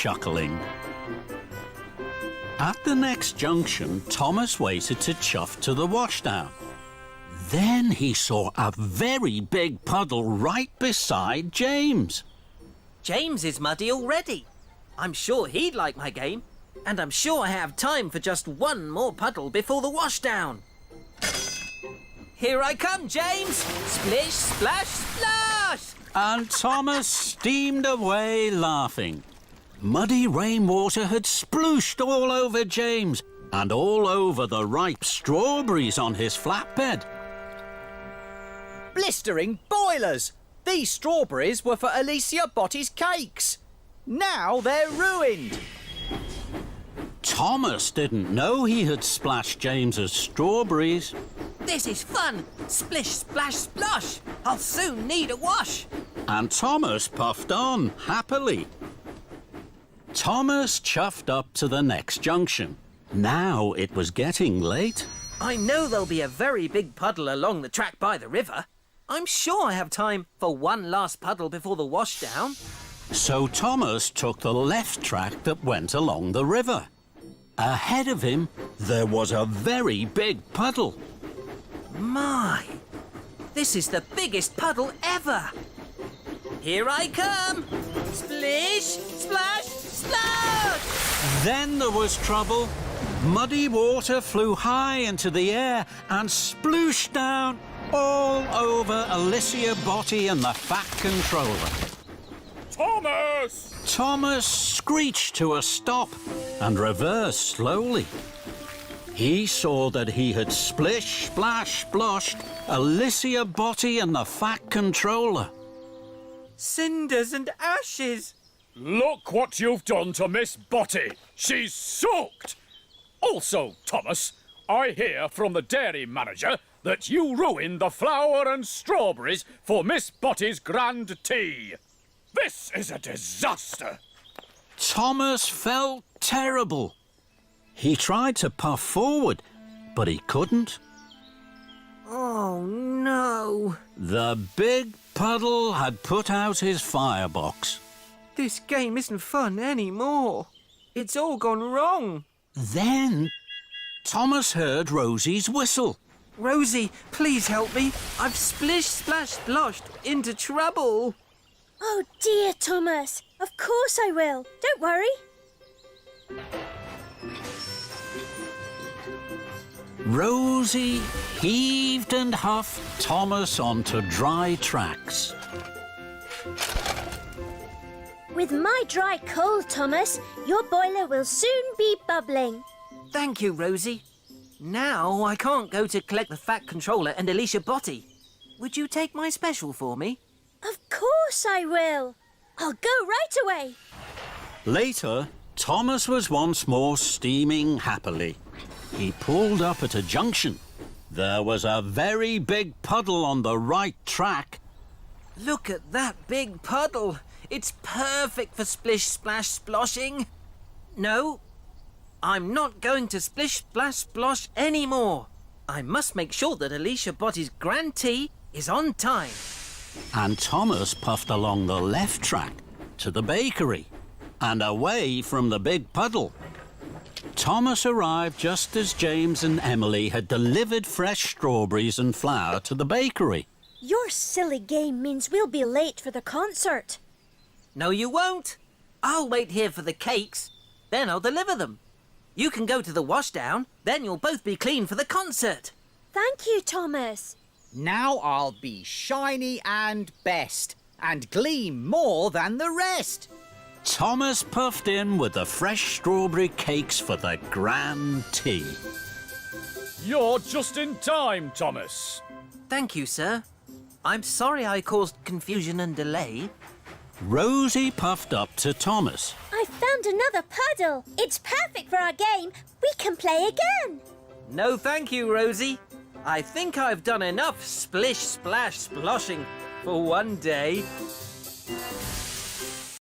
chuckling. At the next junction, Thomas waited to chuff to the washdown. Then he saw a very big puddle right beside James. James is muddy already. I'm sure he'd like my game. And I'm sure I have time for just one more puddle before the washdown. Here I come, James! Splish, splash, splash! And Thomas steamed away laughing. Muddy rainwater had splooshed all over James and all over the ripe strawberries on his flatbed. Blistering boilers! These strawberries were for Alicia Botty's cakes. Now they're ruined. Thomas didn't know he had splashed James's strawberries. This is fun! Splish, splash, splosh! I'll soon need a wash! And Thomas puffed on happily. Thomas chuffed up to the next junction. Now it was getting late. I know there'll be a very big puddle along the track by the river. I'm sure I have time for one last puddle before the washdown. So Thomas took the left track that went along the river. Ahead of him, there was a very big puddle. My! This is the biggest puddle ever! Here I come! Splish, splash, splash! Then there was trouble. Muddy water flew high into the air and splooshed down all over Alicia Botty and the Fat Controller. Thomas! Thomas screeched to a stop and reversed slowly. He saw that he had splish, splash, splashed Alicia Botty and the Fat Controller. Cinders and ashes! Look what you've done to Miss Botty. She's soaked. Also, Thomas, I hear from the dairy manager that you ruined the flour and strawberries for Miss Botty's grand tea. This is a disaster. Thomas felt terrible. He tried to puff forward, but he couldn't. Oh, no. The big puddle had put out his firebox. This game isn't fun anymore. It's all gone wrong. Then Thomas heard Rosie's whistle. Rosie, please help me. I've splish, splash, splashed into trouble. Oh dear, Thomas. Of course I will. Don't worry. Rosie heaved and huffed Thomas onto dry tracks. With my dry coal, Thomas, your boiler will soon be bubbling. Thank you, Rosie. Now I can't go to collect the Fat Controller and Alicia Botty. Would you take my special for me? Of course I will. I'll go right away. Later, Thomas was once more steaming happily. He pulled up at a junction. There was a very big puddle on the right track. Look at that big puddle. It's perfect for splish, splash, sploshing. No, I'm not going to splish, splash, splosh anymore. I must make sure that Alicia Botty's grand tea is on time. And Thomas puffed along the left track to the bakery and away from the big puddle. Thomas arrived just as James and Emily had delivered fresh strawberries and flour to the bakery. Your silly game means we'll be late for the concert. No, you won't. I'll wait here for the cakes, then I'll deliver them. You can go to the washdown, then you'll both be clean for the concert. Thank you, Thomas. Now I'll be shiny and best and gleam more than the rest. Thomas puffed in with the fresh strawberry cakes for the grand tea. You're just in time, Thomas. Thank you, sir. I'm sorry I caused confusion and delay. Rosie puffed up to Thomas. I found another puddle. It's perfect for our game. We can play again. No, thank you, Rosie. I think I've done enough splish, splash, sploshing for one day.